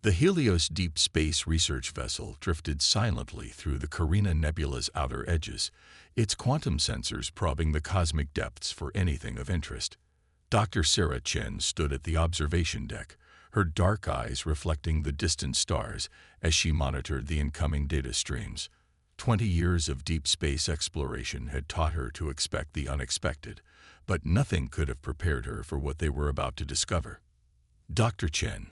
The Helios deep space research vessel drifted silently through the Carina Nebula's outer edges, its quantum sensors probing the cosmic depths for anything of interest. Dr. Sarah Chen stood at the observation deck, her dark eyes reflecting the distant stars as she monitored the incoming data streams. 20 years of deep space exploration had taught her to expect the unexpected, but nothing could have prepared her for what they were about to discover. Dr. Chen.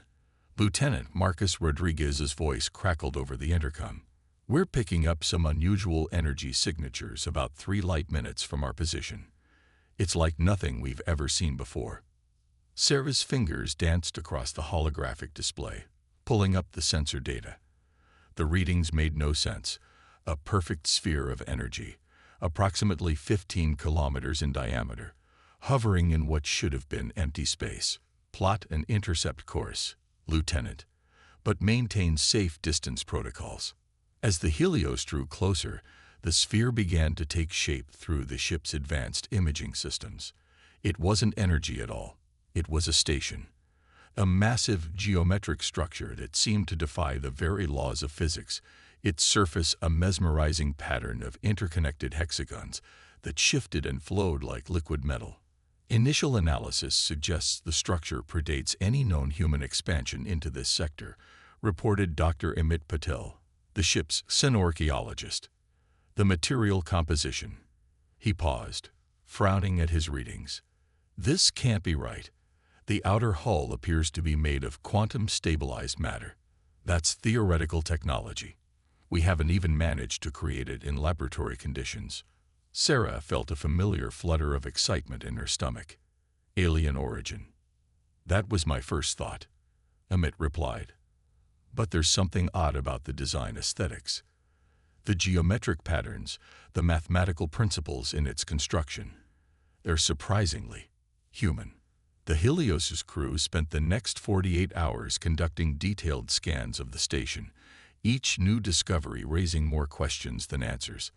Lieutenant Marcus Rodriguez's voice crackled over the intercom. We're picking up some unusual energy signatures about 3 light minutes from our position. It's like nothing we've ever seen before. Sarah's fingers danced across the holographic display, pulling up the sensor data. The readings made no sense. A perfect sphere of energy, approximately 15 kilometers in diameter, hovering in what should have been empty space. Plot an intercept course, Lieutenant, but maintain safe distance protocols. As the Helios drew closer, the sphere began to take shape through the ship's advanced imaging systems. It wasn't energy at all. It was a station. A massive geometric structure that seemed to defy the very laws of physics, its surface a mesmerizing pattern of interconnected hexagons that shifted and flowed like liquid metal. Initial analysis suggests the structure predates any known human expansion into this sector, reported Dr. Amit Patel, the ship's xenorchaeologist. The material composition. He paused, frowning at his readings. This can't be right. The outer hull appears to be made of quantum-stabilized matter. That's theoretical technology. We haven't even managed to create it in laboratory conditions. Sarah felt a familiar flutter of excitement in her stomach. Alien origin. That was my first thought, Amit replied. But there's something odd about the design aesthetics. The geometric patterns, the mathematical principles in its construction. They're surprisingly human. The Helios's crew spent the next 48 hours conducting detailed scans of the station, each new discovery raising more questions than answers.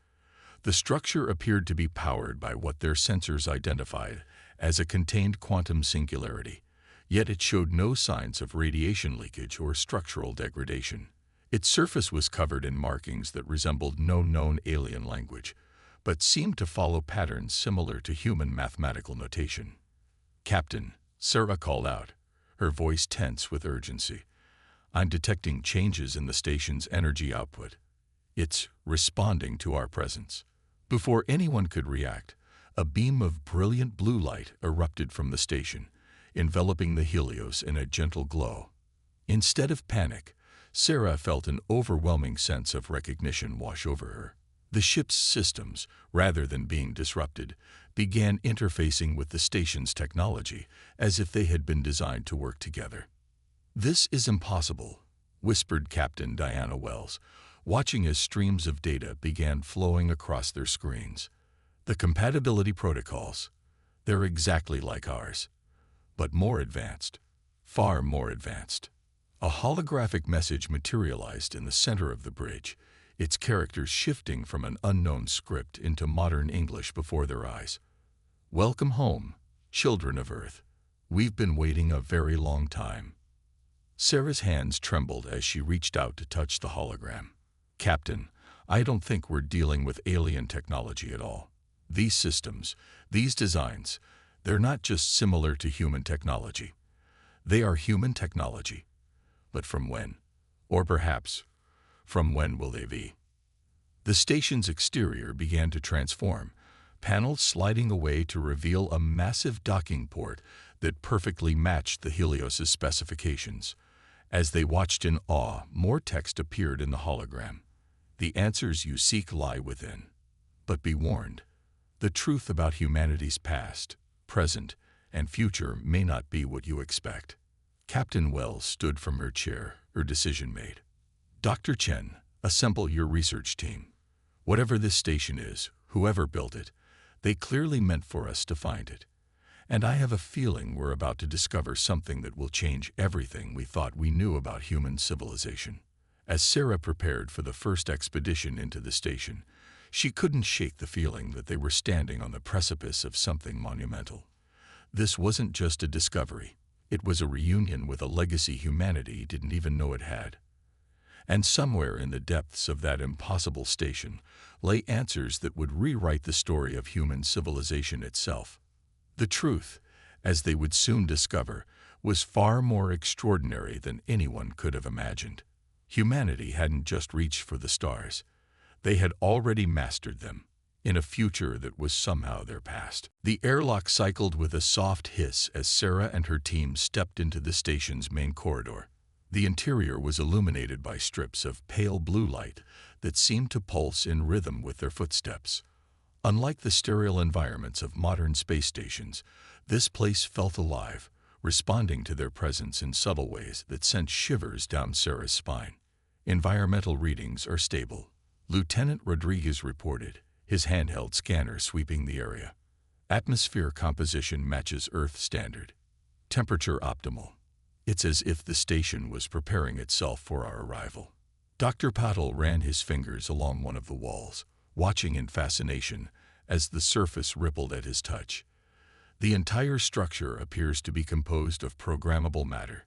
The structure appeared to be powered by what their sensors identified as a contained quantum singularity, yet it showed no signs of radiation leakage or structural degradation. Its surface was covered in markings that resembled no known alien language, but seemed to follow patterns similar to human mathematical notation. Captain, Sarah called out, her voice tense with urgency. I'm detecting changes in the station's energy output. It's responding to our presence. Before anyone could react, a beam of brilliant blue light erupted from the station, enveloping the Helios in a gentle glow. Instead of panic, Sarah felt an overwhelming sense of recognition wash over her. The ship's systems, rather than being disrupted, began interfacing with the station's technology as if they had been designed to work together. This is impossible, whispered Captain Diana Wells, watching as streams of data began flowing across their screens. The compatibility protocols, they're exactly like ours, but more advanced, far more advanced. A holographic message materialized in the center of the bridge, its characters shifting from an unknown script into modern English before their eyes. Welcome home, children of Earth. We've been waiting a very long time. Sarah's hands trembled as she reached out to touch the hologram. Captain, I don't think we're dealing with alien technology at all. These systems, these designs, they're not just similar to human technology. They are human technology. But from when? Or perhaps, from when will they be? The station's exterior began to transform, panels sliding away to reveal a massive docking port that perfectly matched the Helios's specifications. As they watched in awe, more text appeared in the hologram. The answers you seek lie within. But be warned, the truth about humanity's past, present, and future may not be what you expect. Captain Wells stood from her chair, her decision made. Dr. Chen, assemble your research team. Whatever this station is, whoever built it, they clearly meant for us to find it. And I have a feeling we're about to discover something that will change everything we thought we knew about human civilization. As Sarah prepared for the first expedition into the station, she couldn't shake the feeling that they were standing on the precipice of something monumental. This wasn't just a discovery. It was a reunion with a legacy humanity didn't even know it had. And somewhere in the depths of that impossible station lay answers that would rewrite the story of human civilization itself. The truth, as they would soon discover, was far more extraordinary than anyone could have imagined. Humanity hadn't just reached for the stars. They had already mastered them, in a future that was somehow their past. The airlock cycled with a soft hiss as Sarah and her team stepped into the station's main corridor. The interior was illuminated by strips of pale blue light that seemed to pulse in rhythm with their footsteps. Unlike the sterile environments of modern space stations, this place felt alive, responding to their presence in subtle ways that sent shivers down Sarah's spine. Environmental readings are stable, Lieutenant Rodriguez reported, his handheld scanner sweeping the area. Atmosphere composition matches Earth standard. Temperature optimal. It's as if the station was preparing itself for our arrival. Dr. Patel ran his fingers along one of the walls, watching in fascination as the surface rippled at his touch. The entire structure appears to be composed of programmable matter,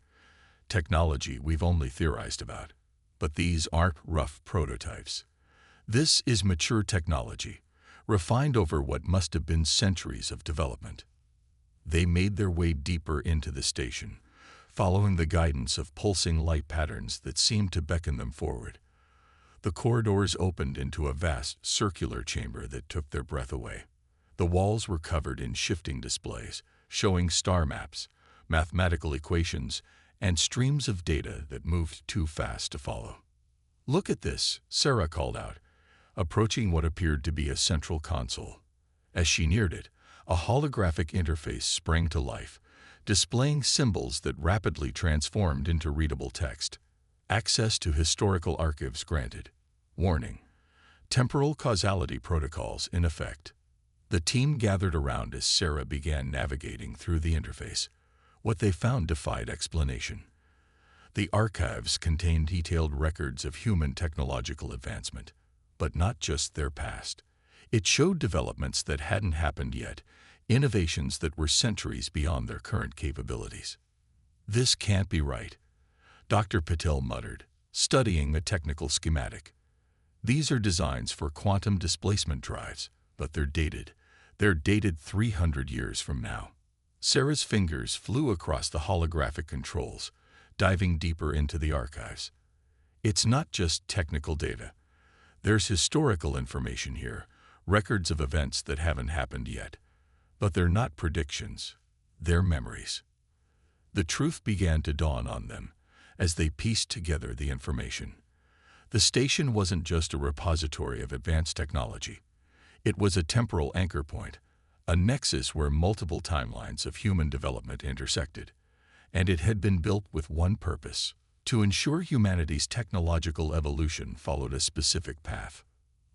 technology we've only theorized about. But these aren't rough prototypes. This is mature technology, refined over what must have been centuries of development. They made their way deeper into the station, following the guidance of pulsing light patterns that seemed to beckon them forward. The corridors opened into a vast circular chamber that took their breath away. The walls were covered in shifting displays, showing star maps, mathematical equations, and streams of data that moved too fast to follow. "Look at this," Sarah called out, approaching what appeared to be a central console. As she neared it, a holographic interface sprang to life, displaying symbols that rapidly transformed into readable text. Access to historical archives granted. Warning: temporal causality protocols in effect. The team gathered around as Sarah began navigating through the interface. What they found defied explanation. The archives contained detailed records of human technological advancement, but not just their past. It showed developments that hadn't happened yet, innovations that were centuries beyond their current capabilities. "This can't be right," Dr. Patel muttered, studying the technical schematic. "These are designs for quantum displacement drives, but they're dated. They're dated 300 years from now." Sarah's fingers flew across the holographic controls, diving deeper into the archives. It's not just technical data. There's historical information here, records of events that haven't happened yet. But they're not predictions, they're memories. The truth began to dawn on them as they pieced together the information. The station wasn't just a repository of advanced technology. It was a temporal anchor point, a nexus where multiple timelines of human development intersected. And it had been built with one purpose: to ensure humanity's technological evolution followed a specific path.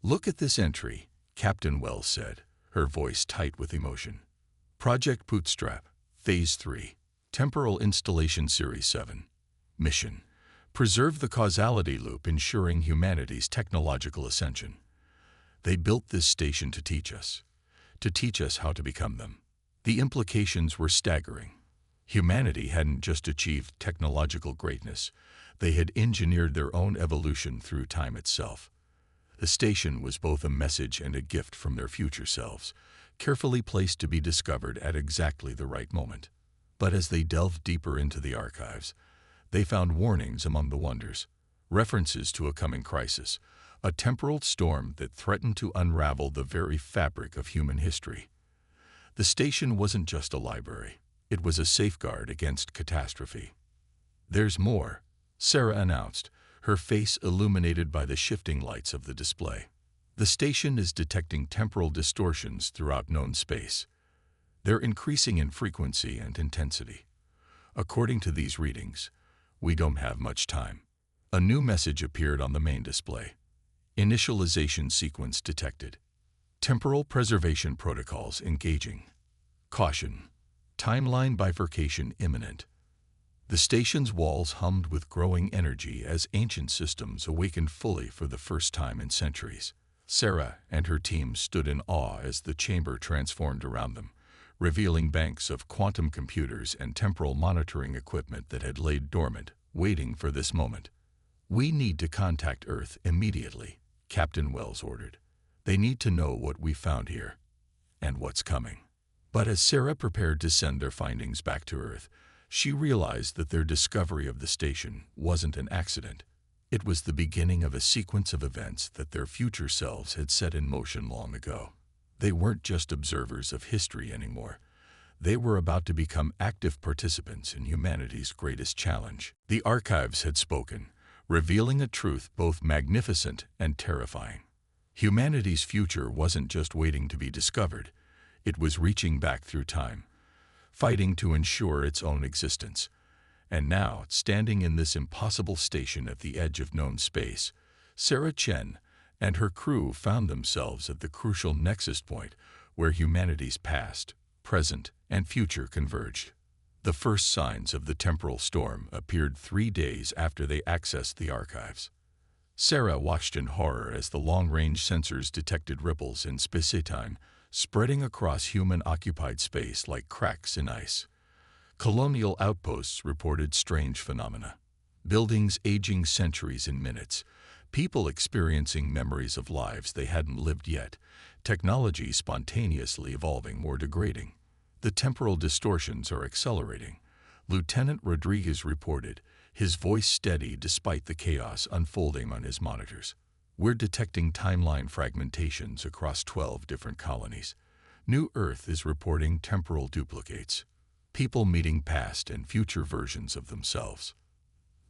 "Look at this entry," Captain Wells said, her voice tight with emotion. "Project Bootstrap, Phase 3, Temporal Installation Series 7. Mission: preserve the causality loop ensuring humanity's technological ascension." They built this station to teach us how to become them. The implications were staggering. Humanity hadn't just achieved technological greatness, they had engineered their own evolution through time itself. The station was both a message and a gift from their future selves, carefully placed to be discovered at exactly the right moment. But as they delved deeper into the archives, they found warnings among the wonders, references to a coming crisis, a temporal storm that threatened to unravel the very fabric of human history. The station wasn't just a library, it was a safeguard against catastrophe. "There's more," Sarah announced, her face illuminated by the shifting lights of the display. "The station is detecting temporal distortions throughout known space. They're increasing in frequency and intensity. According to these readings, we don't have much time." A new message appeared on the main display. Initialization sequence detected. Temporal preservation protocols engaging. Caution: timeline bifurcation imminent. The station's walls hummed with growing energy as ancient systems awakened fully for the first time in centuries. Sarah and her team stood in awe as the chamber transformed around them, revealing banks of quantum computers and temporal monitoring equipment that had laid dormant, waiting for this moment. "We need to contact Earth immediately," Captain Wells ordered. "They need to know what we found here and what's coming." But as Sarah prepared to send their findings back to Earth, she realized that their discovery of the station wasn't an accident. It was the beginning of a sequence of events that their future selves had set in motion long ago. They weren't just observers of history anymore. They were about to become active participants in humanity's greatest challenge. The archives had spoken, revealing a truth both magnificent and terrifying. Humanity's future wasn't just waiting to be discovered. It was reaching back through time, fighting to ensure its own existence. And now, standing in this impossible station at the edge of known space, Sarah Chen and her crew found themselves at the crucial nexus point where humanity's past, present, and future converged. The first signs of the temporal storm appeared 3 days after they accessed the archives. Sarah watched in horror as the long-range sensors detected ripples in space-time spreading across human-occupied space like cracks in ice. Colonial outposts reported strange phenomena. Buildings aging centuries in minutes, people experiencing memories of lives they hadn't lived yet, technology spontaneously evolving or degrading. The temporal distortions are accelerating, Lieutenant Rodriguez reported, his voice steady despite the chaos unfolding on his monitors. "We're detecting timeline fragmentations across 12 different colonies. New Earth is reporting temporal duplicates. People meeting past and future versions of themselves."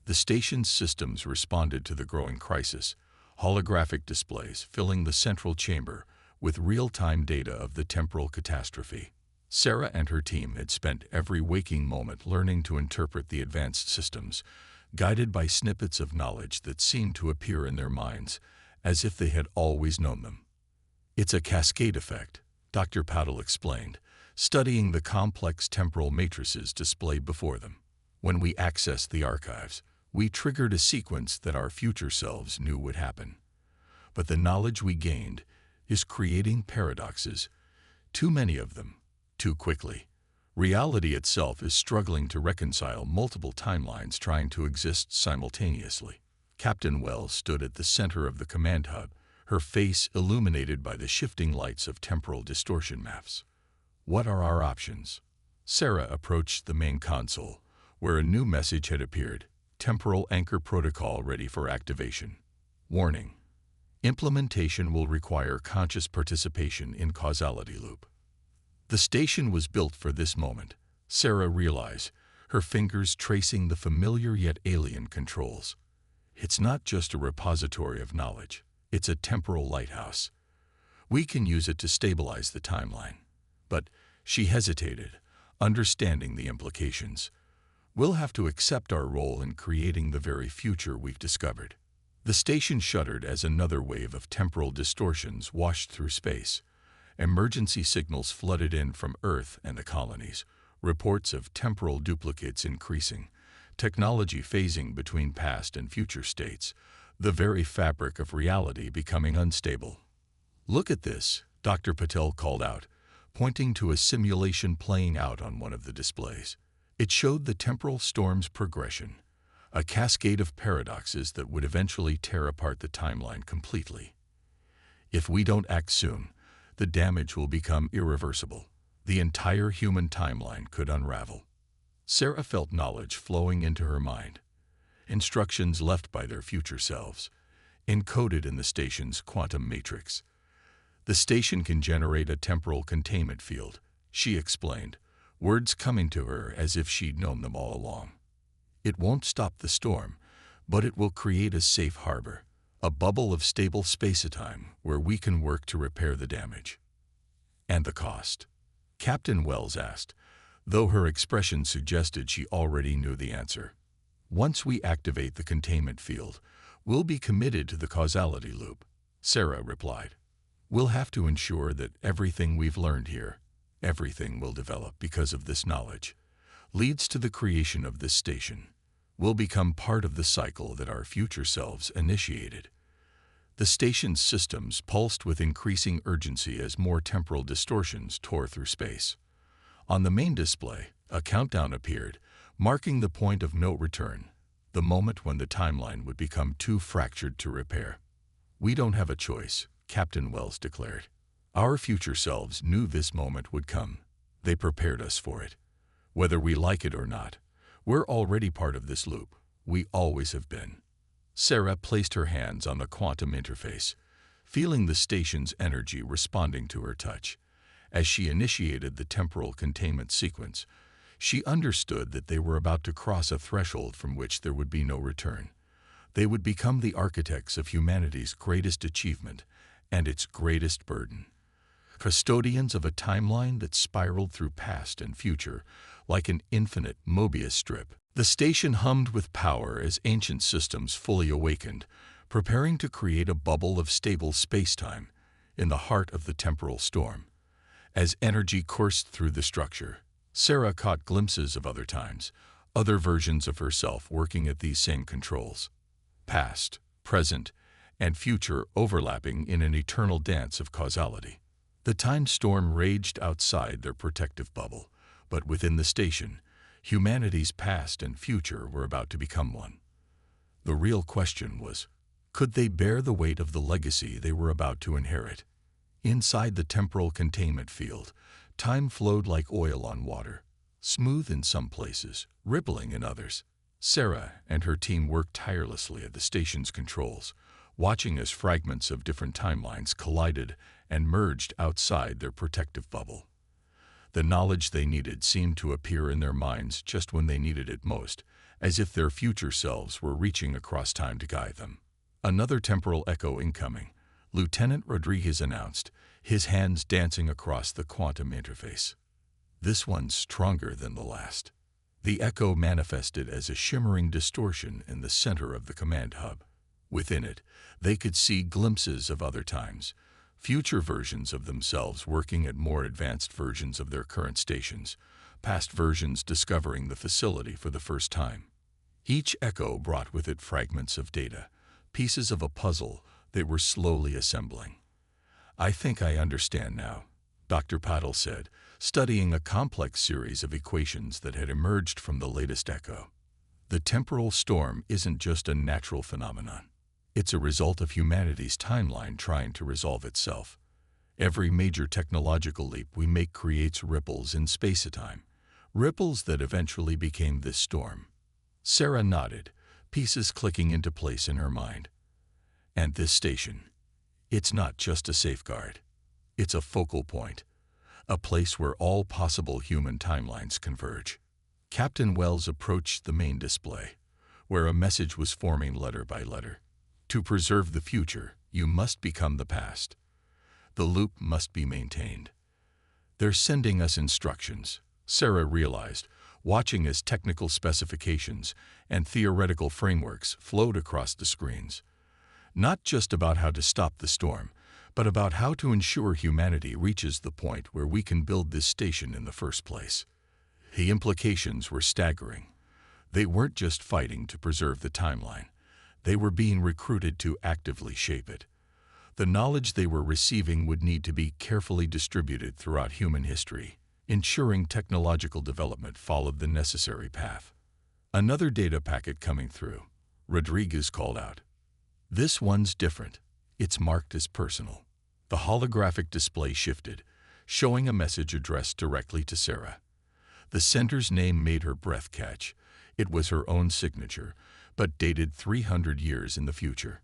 The station's systems responded to the growing crisis, holographic displays filling the central chamber with real-time data of the temporal catastrophe. Sarah and her team had spent every waking moment learning to interpret the advanced systems, guided by snippets of knowledge that seemed to appear in their minds, as if they had always known them. "It's a cascade effect," Dr. Paddle explained, studying the complex temporal matrices displayed before them. "When we accessed the archives, we triggered a sequence that our future selves knew would happen. But the knowledge we gained is creating paradoxes, too many of them, too quickly. Reality itself is struggling to reconcile multiple timelines trying to exist simultaneously." Captain Wells stood at the center of the command hub, her face illuminated by the shifting lights of temporal distortion maps. "What are our options?" Sarah approached the main console, where a new message had appeared: "Temporal Anchor Protocol ready for activation. Warning: implementation will require conscious participation in causality loop." The station was built for this moment, Sarah realized, her fingers tracing the familiar yet alien controls. "It's not just a repository of knowledge, it's a temporal lighthouse. We can use it to stabilize the timeline." But she hesitated, understanding the implications. "We'll have to accept our role in creating the very future we've discovered." The station shuddered as another wave of temporal distortions washed through space. Emergency signals flooded in from Earth and the colonies, reports of temporal duplicates increasing, technology phasing between past and future states, the very fabric of reality becoming unstable. "Look at this," Dr. Patel called out, pointing to a simulation playing out on one of the displays. It showed the temporal storm's progression, a cascade of paradoxes that would eventually tear apart the timeline completely. "If we don't act soon, the damage will become irreversible. The entire human timeline could unravel." Sarah felt knowledge flowing into her mind, instructions left by their future selves, encoded in the station's quantum matrix. "The station can generate a temporal containment field," she explained, words coming to her as if she'd known them all along. "It won't stop the storm, but it will create a safe harbor, a bubble of stable space-time where we can work to repair the damage." "And the cost?" Captain Wells asked, though her expression suggested she already knew the answer. "Once we activate the containment field, we'll be committed to the causality loop," Sarah replied. "We'll have to ensure that everything we've learned here, everything will develop because of this knowledge, leads to the creation of this station. We'll become part of the cycle that our future selves initiated." The station's systems pulsed with increasing urgency as more temporal distortions tore through space. On the main display, a countdown appeared, marking the point of no return, the moment when the timeline would become too fractured to repair. "We don't have a choice," Captain Wells declared. "Our future selves knew this moment would come. They prepared us for it. Whether we like it or not, we're already part of this loop. We always have been." Sarah placed her hands on the quantum interface, feeling the station's energy responding to her touch. As she initiated the temporal containment sequence, she understood that they were about to cross a threshold from which there would be no return. They would become the architects of humanity's greatest achievement and its greatest burden. Custodians of a timeline that spiraled through past and future like an infinite Mobius strip. The station hummed with power as ancient systems fully awakened, preparing to create a bubble of stable space-time in the heart of the temporal storm. As energy coursed through the structure, Sarah caught glimpses of other times, other versions of herself working at these same controls. Past, present, and future overlapping in an eternal dance of causality. The time storm raged outside their protective bubble, but within the station, humanity's past and future were about to become one. The real question was, could they bear the weight of the legacy they were about to inherit? Inside the temporal containment field, time flowed like oil on water, smooth in some places, rippling in others. Sarah and her team worked tirelessly at the station's controls, watching as fragments of different timelines collided and merged outside their protective bubble. The knowledge they needed seemed to appear in their minds just when they needed it most, as if their future selves were reaching across time to guide them. Another temporal echo incoming, Lieutenant Rodriguez announced, his hands dancing across the quantum interface. "This one's stronger than the last." The echo manifested as a shimmering distortion in the center of the command hub. Within it, they could see glimpses of other times, future versions of themselves working at more advanced versions of their current stations, past versions discovering the facility for the first time. Each echo brought with it fragments of data, pieces of a puzzle they were slowly assembling. "I think I understand now," Dr. Paddle said, studying a complex series of equations that had emerged from the latest echo. "The temporal storm isn't just a natural phenomenon. It's a result of humanity's timeline trying to resolve itself. Every major technological leap we make creates ripples in space-time, ripples that eventually became this storm." Sarah nodded, pieces clicking into place in her mind. "And this station, it's not just a safeguard. It's a focal point, a place where all possible human timelines converge." Captain Wells approached the main display, where a message was forming letter by letter. "To preserve the future, you must become the past. The loop must be maintained." "They're sending us instructions," Sarah realized, watching as technical specifications and theoretical frameworks flowed across the screens. Not just about how to stop the storm, but about how to ensure humanity reaches the point where we can build this station in the first place. The implications were staggering. They weren't just fighting to preserve the timeline. They were being recruited to actively shape it. The knowledge they were receiving would need to be carefully distributed throughout human history, ensuring technological development followed the necessary path. Another data packet coming through, Rodriguez called out. "This one's different. It's marked as personal." The holographic display shifted, showing a message addressed directly to Sarah. The sender's name made her breath catch. It was her own signature, but dated 300 years in the future.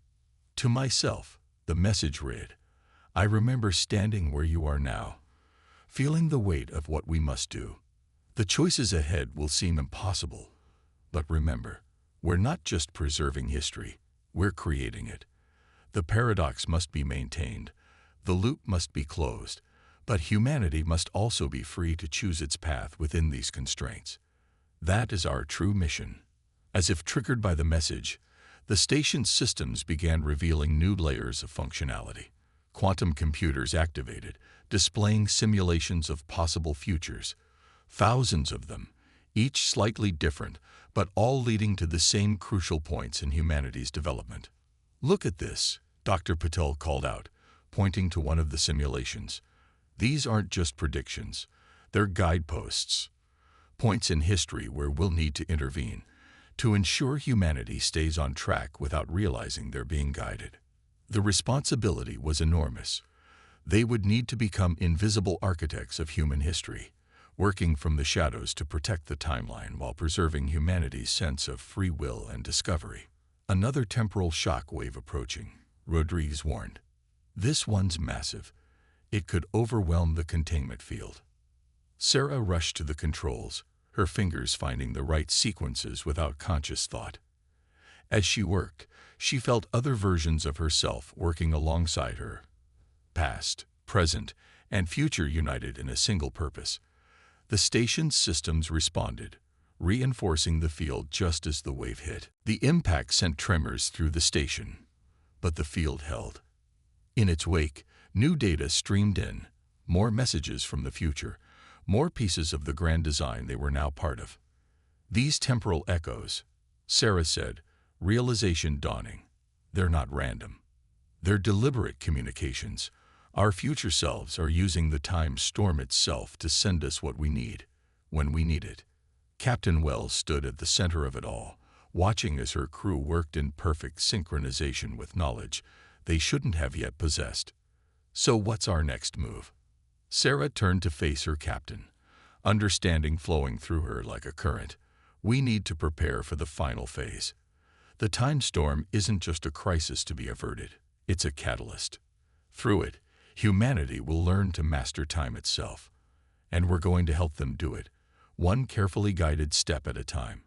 "To myself," the message read, "I remember standing where you are now, feeling the weight of what we must do. The choices ahead will seem impossible, but remember, we're not just preserving history, we're creating it. The paradox must be maintained, the loop must be closed, but humanity must also be free to choose its path within these constraints. That is our true mission." As if triggered by the message, the station's systems began revealing new layers of functionality. Quantum computers activated, displaying simulations of possible futures. Thousands of them, each slightly different, but all leading to the same crucial points in humanity's development. "Look at this," Dr. Patel called out, pointing to one of the simulations. "These aren't just predictions. They're guideposts, points in history where we'll need to intervene to ensure humanity stays on track without realizing they're being guided. The responsibility was enormous. They would need to become invisible architects of human history, working from the shadows to protect the timeline while preserving humanity's sense of free will and discovery. Another temporal shock wave approaching, Rodriguez warned. This one's massive. It could overwhelm the containment field. Sarah rushed to the controls, her fingers finding the right sequences without conscious thought. As she worked, she felt other versions of herself working alongside her. Past, present, and future united in a single purpose. The station's systems responded, reinforcing the field just as the wave hit. The impact sent tremors through the station, but the field held. In its wake, new data streamed in, more messages from the future, more pieces of the grand design they were now part of. These temporal echoes, Sarah said, realization dawning. They're not random. They're deliberate communications. Our future selves are using the time storm itself to send us what we need, when we need it. Captain Wells stood at the center of it all, watching as her crew worked in perfect synchronization with knowledge they shouldn't have yet possessed. So what's our next move? Sarah turned to face her captain, understanding flowing through her like a current. We need to prepare for the final phase. The time storm isn't just a crisis to be averted, it's a catalyst. Through it, humanity will learn to master time itself, and we're going to help them do it, one carefully guided step at a time.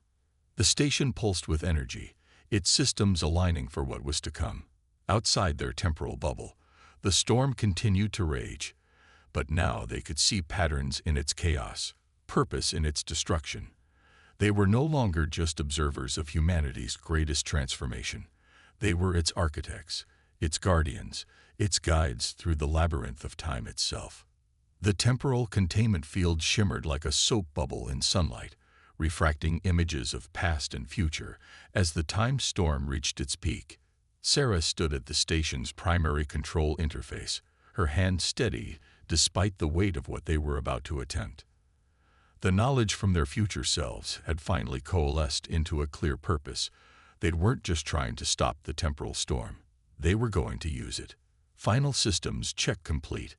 The station pulsed with energy, its systems aligning for what was to come. Outside their temporal bubble, the storm continued to rage, but now they could see patterns in its chaos, purpose in its destruction. They were no longer just observers of humanity's greatest transformation. They were its architects, its guardians, its guides through the labyrinth of time itself. The temporal containment field shimmered like a soap bubble in sunlight, refracting images of past and future as the time storm reached its peak. Sarah stood at the station's primary control interface, her hand steady despite the weight of what they were about to attempt. The knowledge from their future selves had finally coalesced into a clear purpose. They weren't just trying to stop the temporal storm. They were going to use it. Final systems check complete,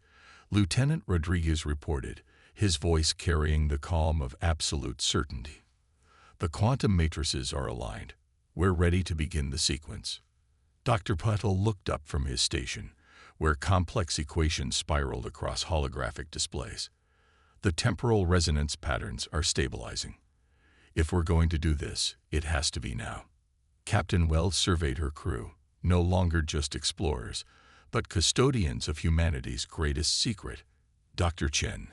Lieutenant Rodriguez reported, his voice carrying the calm of absolute certainty. The quantum matrices are aligned. We're ready to begin the sequence. Dr. Patel looked up from his station, where complex equations spiraled across holographic displays. The temporal resonance patterns are stabilizing. If we're going to do this, it has to be now. Captain Wells surveyed her crew, no longer just explorers, but custodians of humanity's greatest secret. Dr. Chen,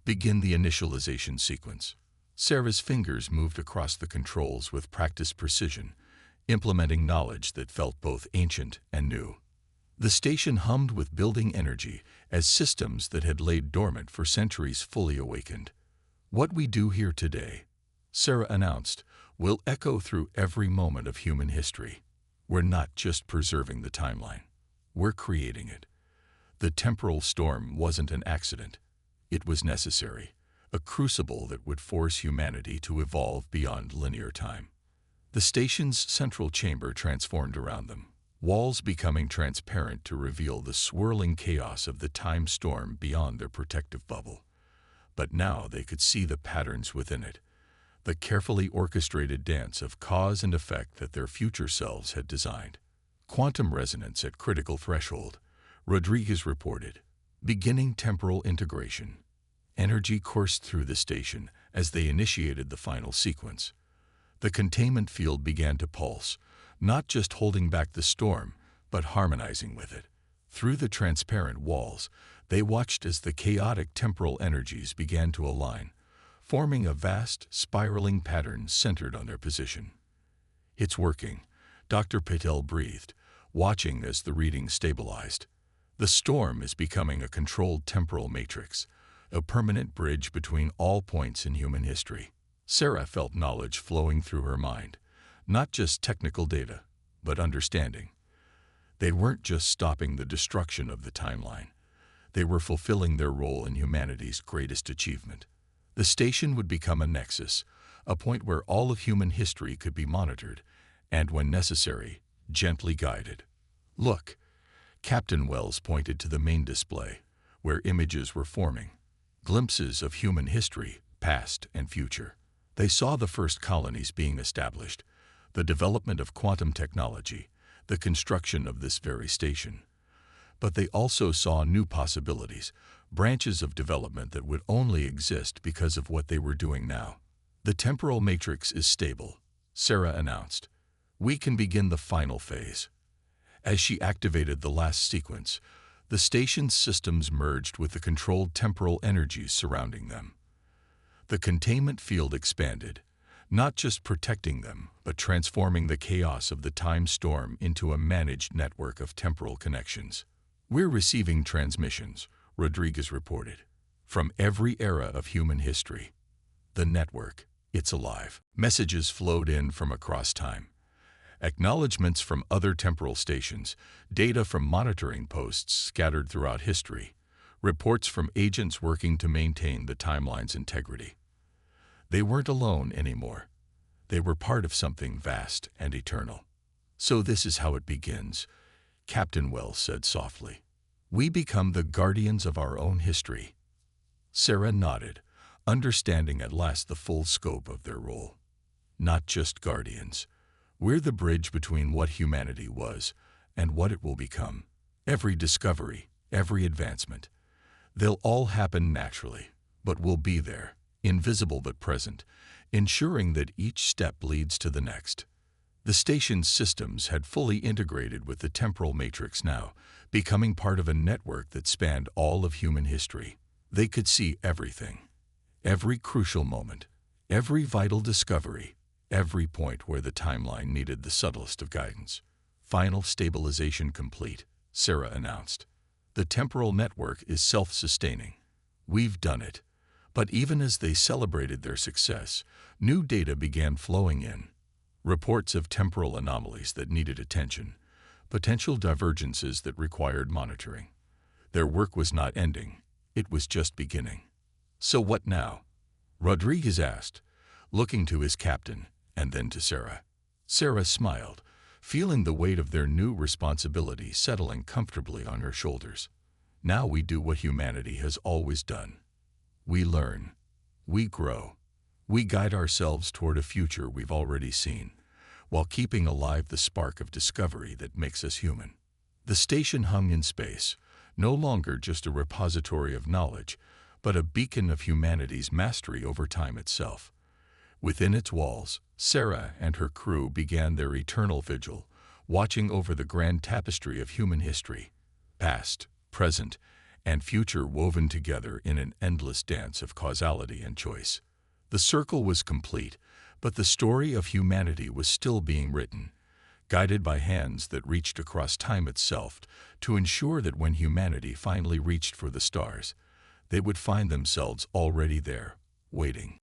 begin the initialization sequence. Sarah's fingers moved across the controls with practiced precision, implementing knowledge that felt both ancient and new. The station hummed with building energy as systems that had laid dormant for centuries fully awakened. What we do here today, Sarah announced, will echo through every moment of human history. We're not just preserving the timeline. We're creating it. The temporal storm wasn't an accident. It was necessary, a crucible that would force humanity to evolve beyond linear time. The station's central chamber transformed around them, walls becoming transparent to reveal the swirling chaos of the time storm beyond their protective bubble. But now they could see the patterns within it, the carefully orchestrated dance of cause and effect that their future selves had designed. Quantum resonance at critical threshold, Rodriguez reported, beginning temporal integration. Energy coursed through the station as they initiated the final sequence. The containment field began to pulse, not just holding back the storm, but harmonizing with it. Through the transparent walls, they watched as the chaotic temporal energies began to align, forming a vast, spiraling pattern centered on their position. It's working, Dr. Patel breathed, watching as the reading stabilized. The storm is becoming a controlled temporal matrix, a permanent bridge between all points in human history. Sarah felt knowledge flowing through her mind, not just technical data, but understanding. They weren't just stopping the destruction of the timeline. They were fulfilling their role in humanity's greatest achievement. The station would become a nexus, a point where all of human history could be monitored, and when necessary, gently guided. Look, Captain Wells pointed to the main display, where images were forming, glimpses of human history, past and future. They saw the first colonies being established, the development of quantum technology, the construction of this very station. But they also saw new possibilities, branches of development that would only exist because of what they were doing now. The temporal matrix is stable, Sarah announced. We can begin the final phase. As she activated the last sequence, the station's systems merged with the controlled temporal energies surrounding them. The containment field expanded, not just protecting them, but transforming the chaos of the time storm into a managed network of temporal connections. We're receiving transmissions, Rodriguez reported, from every era of human history. The network, it's alive. Messages flowed in from across time. Acknowledgements from other temporal stations, data from monitoring posts scattered throughout history, reports from agents working to maintain the timeline's integrity. They weren't alone anymore. They were part of something vast and eternal. So this is how it begins, Captain Wells said softly. We become the guardians of our own history. Sarah nodded, understanding at last the full scope of their role. Not just guardians. We're the bridge between what humanity was and what it will become. Every discovery, every advancement, they'll all happen naturally, but we'll be there, invisible but present, ensuring that each step leads to the next. The station's systems had fully integrated with the temporal matrix now, becoming part of a network that spanned all of human history. They could see everything, every crucial moment, every vital discovery, every point where the timeline needed the subtlest of guidance. Final stabilization complete, Sarah announced. The temporal network is self-sustaining. We've done it. But even as they celebrated their success, new data began flowing in. Reports of temporal anomalies that needed attention, potential divergences that required monitoring. Their work was not ending. It was just beginning. So what now? Rodriguez asked, looking to his captain and then to Sarah. Sarah smiled, feeling the weight of their new responsibility settling comfortably on her shoulders. Now we do what humanity has always done. We learn. We grow. We guide ourselves toward a future we've already seen, while keeping alive the spark of discovery that makes us human. The station hung in space, no longer just a repository of knowledge, but a beacon of humanity's mastery over time itself. Within its walls, Sarah and her crew began their eternal vigil, watching over the grand tapestry of human history, past, present, and future woven together in an endless dance of causality and choice. The circle was complete, but the story of humanity was still being written, guided by hands that reached across time itself to ensure that when humanity finally reached for the stars, they would find themselves already there, waiting.